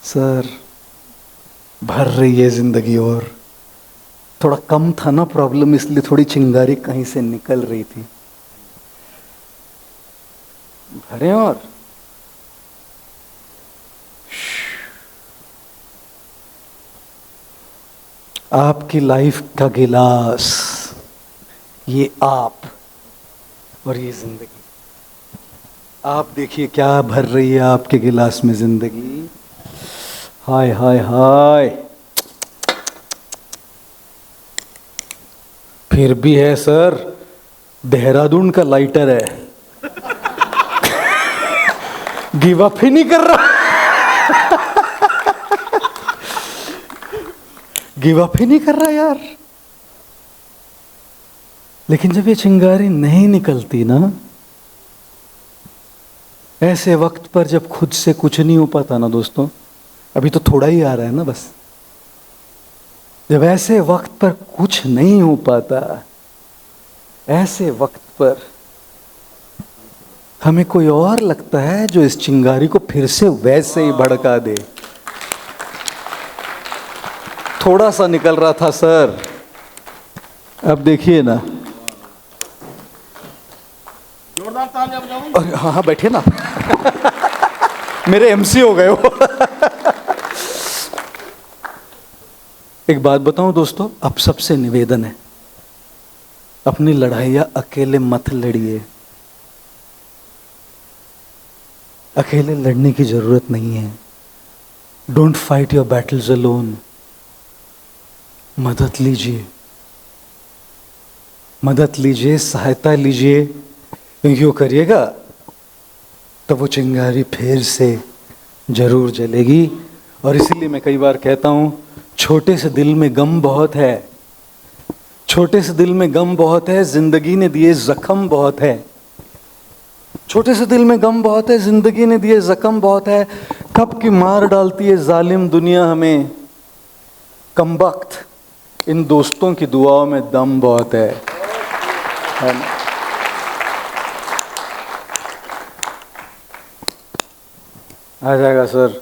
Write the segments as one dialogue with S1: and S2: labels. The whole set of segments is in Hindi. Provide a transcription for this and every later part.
S1: सर भर रही है जिंदगी और थोड़ा कम था ना प्रॉब्लम, इसलिए थोड़ी चिंगारी कहीं से निकल रही थी। भरे और आपकी लाइफ का गिलास, ये आप और ये जिंदगी। आप देखिए क्या भर रही है आपके गिलास में जिंदगी। हाय हाय हाय। फिर भी है सर, देहरादून का लाइटर है, गिव अप ही नहीं कर रहा। गिव अप ही नहीं कर रहा यार। लेकिन जब ये चिंगारी नहीं निकलती ना, ऐसे वक्त पर जब खुद से कुछ नहीं हो पाता ना दोस्तों, अभी तो थोड़ा ही आ रहा है ना बस, जब ऐसे वक्त पर कुछ नहीं हो पाता, ऐसे वक्त पर हमें कोई और लगता है जो इस चिंगारी को फिर से वैसे ही भड़का दे। थोड़ा सा निकल रहा था सर, अब देखिए ना।
S2: जोरदार तालियां बजाऊं।
S1: हाँ हाँ बैठिए ना। मेरे एमसी हो गए हो। एक बात बताऊं दोस्तों, अब सबसे निवेदन है, अपनी लड़ाइयां अकेले मत लड़िए। अकेले लड़ने की जरूरत नहीं है। Don't fight your battles alone. मदद लीजिए, मदद लीजिए, सहायता लीजिए, क्योंकि वो करिएगा तो वो चिंगारी फिर से जरूर जलेगी। और इसीलिए मैं कई बार कहता हूं, छोटे से दिल में गम बहुत है, छोटे से दिल में गम बहुत है, जिंदगी ने दिए जख्म बहुत है। छोटे से दिल में गम बहुत है, जिंदगी ने दिए जख्म बहुत है। कब की मार डालती है जालिम दुनिया हमें, कमबख्त इन दोस्तों की दुआओं में दम बहुत है ना? आ जाएगा सर।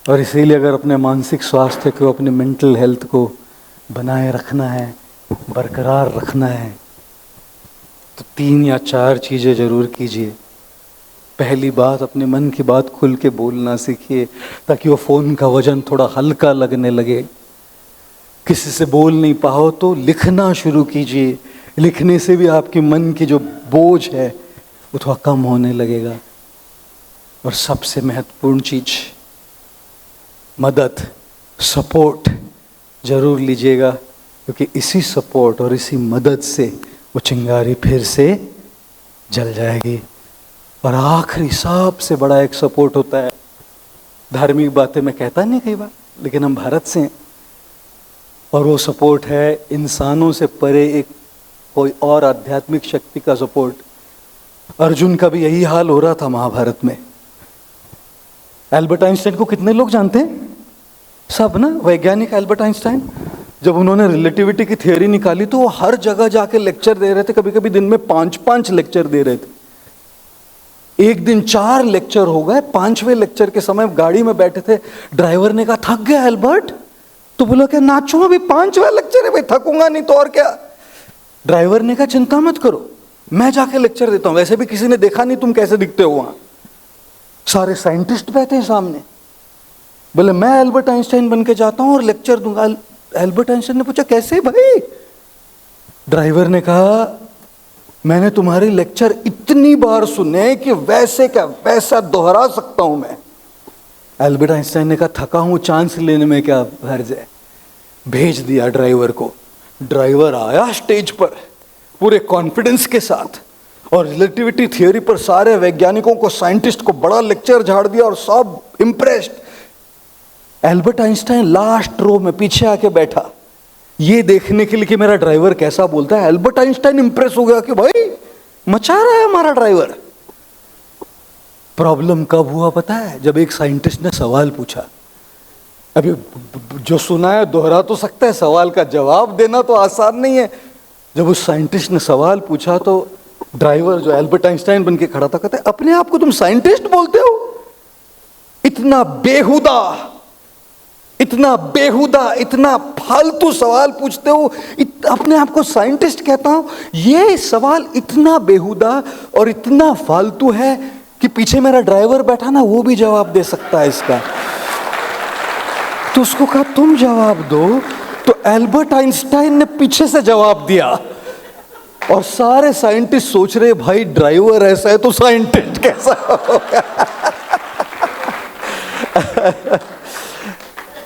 S1: और इसीलिए अगर अपने मानसिक स्वास्थ्य को, अपने मेंटल हेल्थ को बनाए रखना है, बरकरार रखना है, तो 3 या 4 चीज़ें ज़रूर कीजिए। पहली बात, अपने मन की बात खुल के बोलना सीखिए, ताकि वो फ़ोन का वजन थोड़ा हल्का लगने लगे। किसी से बोल नहीं पाओ तो लिखना शुरू कीजिए। लिखने से भी आपके मन की जो बोझ है वो थोड़ा कम होने लगेगा। और सबसे महत्वपूर्ण चीज़, मदद, सपोर्ट ज़रूर लीजिएगा, क्योंकि इसी सपोर्ट और इसी मदद से वो चिंगारी फिर से जल जाएगी। और आखिरी सबसे बड़ा एक सपोर्ट होता है, धार्मिक बातें मैं कहता नहीं कई बार, लेकिन हम भारत से हैं, और वो सपोर्ट है इंसानों से परे एक कोई और आध्यात्मिक शक्ति का सपोर्ट। अर्जुन का भी यही हाल हो रहा था महाभारत में। एल्बर्ट आइंस्टाइन को कितने लोग जानते हैं? सब ना, वैज्ञानिक एल्बर्ट आइंस्टाइन। जब उन्होंने रिलेटिविटी की थ्योरी निकाली तो वो हर जगह जाके लेक्चर दे रहे थे, कभी कभी दिन में 5-5 लेक्चर दे रहे थे। एक दिन 4 लेक्चर हो गए। 5वें लेक्चर के समय गाड़ी में बैठे थे, ड्राइवर ने कहा थक गया एल्बर्ट? तो बोला क्या नाचो, अभी 5वां लेक्चर है भाई, थकूंगा नहीं तो और क्या। ड्राइवर ने कहा चिंता मत करो, मैं जाके लेक्चर देता हूं, वैसे भी किसी ने देखा नहीं तुम कैसे दिखते हो वहां। सारे साइंटिस्ट बैठे हैं सामने। बोले मैं एल्बर्ट आइंस्टाइन बन के जाता हूं और लेक्चर दूंगा। एल्बर्ट आइंस्टाइन ने पूछा कैसे भाई? ड्राइवर ने कहा मैंने तुम्हारे लेक्चर इतनी बार सुने कि वैसे क्या वैसा दोहरा सकता हूं मैं। एल्बर्ट आइंस्टाइन ने कहा थका हूं, चांस लेने में क्या हर्ज है। भेज दिया ड्राइवर को। ड्राइवर आया स्टेज पर पूरे कॉन्फिडेंस के साथ, और रिलेटिविटी थियोरी पर सारे वैज्ञानिकों को, साइंटिस्ट को बड़ा लेक्चर झाड़ दिया, और सब impressed. Albert Einstein last row में पीछे आके बैठा, ये देखने के लिए कि मेरा ड्राइवर कैसा बोलता है। एल्बर्ट आइंस्टाइन इंप्रेस हो गया कि भाई मचा रहा है हमारा ड्राइवर। प्रॉब्लम कब हुआ पता है? जब एक साइंटिस्ट ने सवाल पूछा। अभी जो सुना है दोहरा तो सकता है, सवाल का जवाब देना तो आसान नहीं है। जब उस साइंटिस्ट ने सवाल पूछा तो ड्राइवर जो एल्बर्ट आइंस्टाइन बन के खड़ा था, कहता है अपने आप को तुम साइंटिस्ट बोलते हो? इतना बेहुदा, इतना फालतू सवाल पूछते हो। अपने आप को साइंटिस्ट कहता हूं, ये सवाल इतना बेहुदा और इतना फालतू है कि पीछे मेरा ड्राइवर बैठा ना, वो भी जवाब दे सकता है इसका। तो उसको कहा तुम जवाब दो, तो एल्बर्ट आइंस्टाइन ने पीछे से जवाब दिया। और सारे साइंटिस्ट सोच रहे भाई ड्राइवर ऐसा है तो साइंटिस्ट कैसा होगा।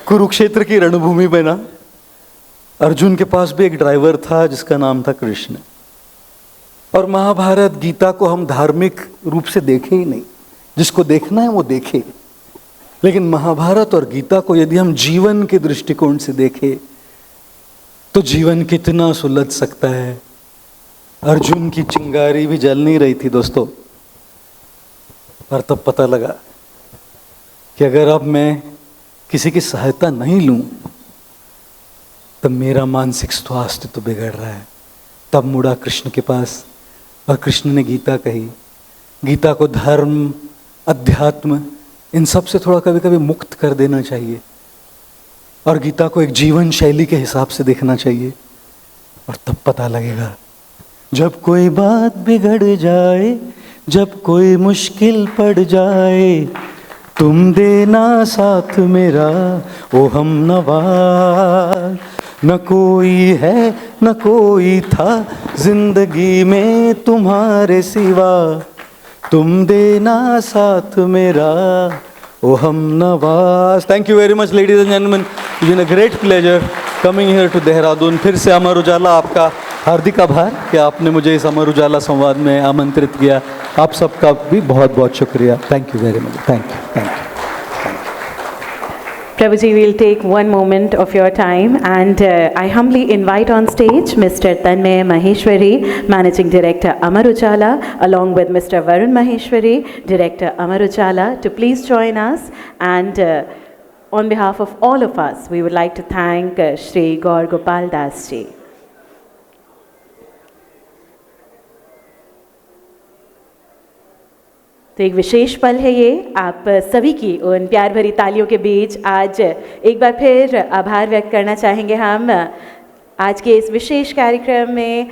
S1: कुरुक्षेत्र की रणभूमि में ना, अर्जुन के पास भी एक ड्राइवर था जिसका नाम था कृष्ण। और महाभारत गीता को हम धार्मिक रूप से देखे ही नहीं, जिसको देखना है वो देखे। लेकिन महाभारत और गीता को यदि हम जीवन के दृष्टिकोण से देखें तो जीवन कितना सुलझ सकता है। अर्जुन की चिंगारी भी जल नहीं रही थी दोस्तों, और तब पता लगा कि अगर अब मैं किसी की सहायता नहीं लूं तब मेरा मानसिक स्वास्थ्य तो बिगड़ रहा है। तब मुड़ा कृष्ण के पास, और कृष्ण ने गीता कही। गीता को धर्म, अध्यात्म, इन सब से थोड़ा कभी कभी मुक्त कर देना चाहिए, और गीता को एक जीवन शैली के हिसाब से देखना चाहिए। और तब पता लगेगा, जब कोई बात बिगड़ जाए, जब कोई मुश्किल पड़ जाए, तुम देना साथ मेरा ओ हम नवा। न कोई है न कोई था जिंदगी में तुम्हारे सिवा, तुम देना साथ मेरा ओ हम नवाज। Thank you very much ladies and gentleman, it's been a great pleasure coming here to Dehradun. फिर से अमर उजाला, आपका हार्दिक आभार कि आपने मुझे इस अमर उजाला संवाद में आमंत्रित किया। आप सबका भी बहुत बहुत शुक्रिया। Thank you very much. Thank you.
S3: Prabhuji, we'll take one moment of your time, and I humbly invite on stage Mr. Tanmay Maheshwari, Managing Director Amar Ujala, along with Mr. Varun Maheshwari, Director Amar Ujala, to please join us. And on behalf of all of us, we would like to thank Shri Gaur Gopal Das ji. तो एक विशेष पल है ये, आप सभी की उन प्यार भरी तालियों के बीच आज एक बार फिर आभार व्यक्त करना चाहेंगे हम आज के इस विशेष कार्यक्रम में।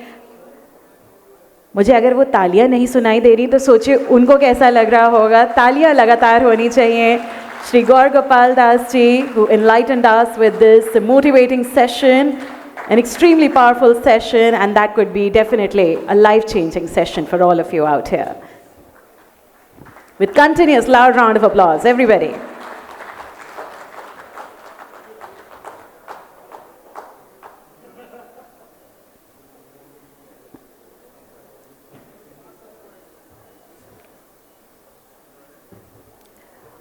S3: मुझे अगर वो तालियां नहीं सुनाई दे रही तो सोचिए उनको कैसा लग रहा होगा। तालियां लगातार होनी चाहिए। Shri Gaur Gopal Das ji, who enlightened us with this motivating session, an extremely powerful session, and that could be definitely a life-changing session for all of you out here. With continuous loud round of applause, everybody.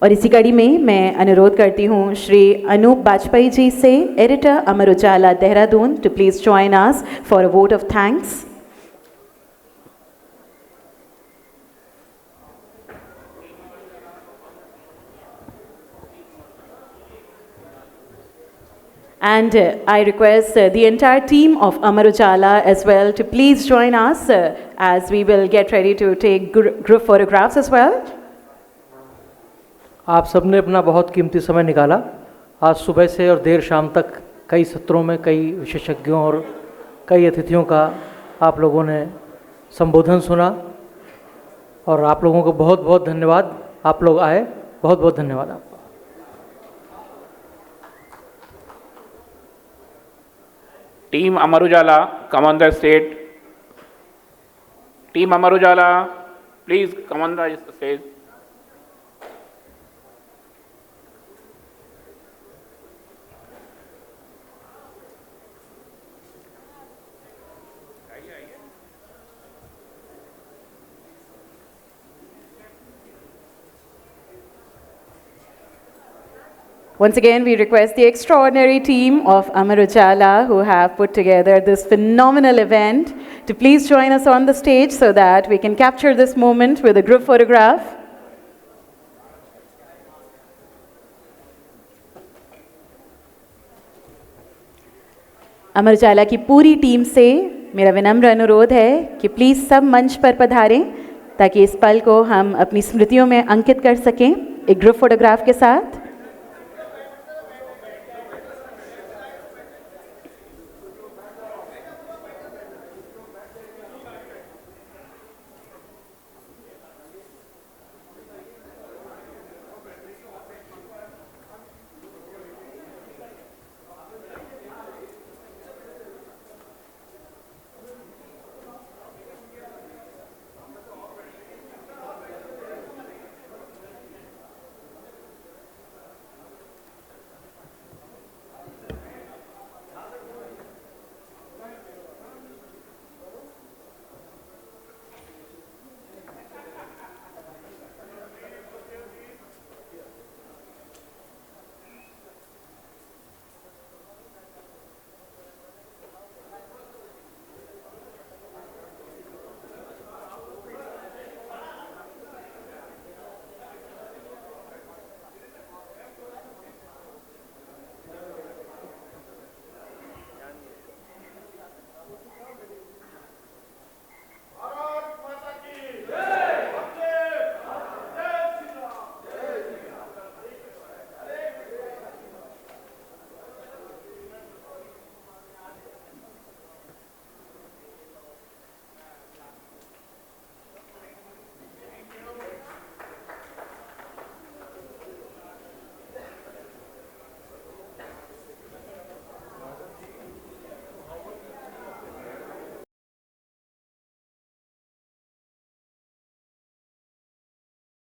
S3: और इसी कड़ी में मैं अनुरोध करती हूँ श्री अनूप बाजपेयी जी से, editor Amar Ujala Dehradun, to please join us for a vote of thanks. And I request the entire team of Amar Ujala as well to please join us as we will get ready to take group photographs as well.
S4: आप सबने अपना बहुत कीमती समय निकाला। आज सुबह से और देर शाम तक कई सत्रों में कई विशेषज्ञों और कई अतिथियों का आप लोगों ने संबोधन सुना, और आप लोगों को बहुत बहुत धन्यवाद। आप लोग आए, बहुत बहुत धन्यवाद आपका।
S2: Team Amar Ujala, come on the stage. Team Amar Ujala, please come on the stage.
S3: Once again, we request the extraordinary team of Amar Ujala who have put together this phenomenal event to please join us on the stage so that we can capture this moment with a group photograph. Amar Ujala की पूरी टीम से मेरा विनम्र अनुरोध है कि प्लीज़ सब मंच पर पधारें ताकि इस पल को हम अपनी स्मृतियों में अंकित कर सकें। एक ग्रुप फोटोग्राफ के साथ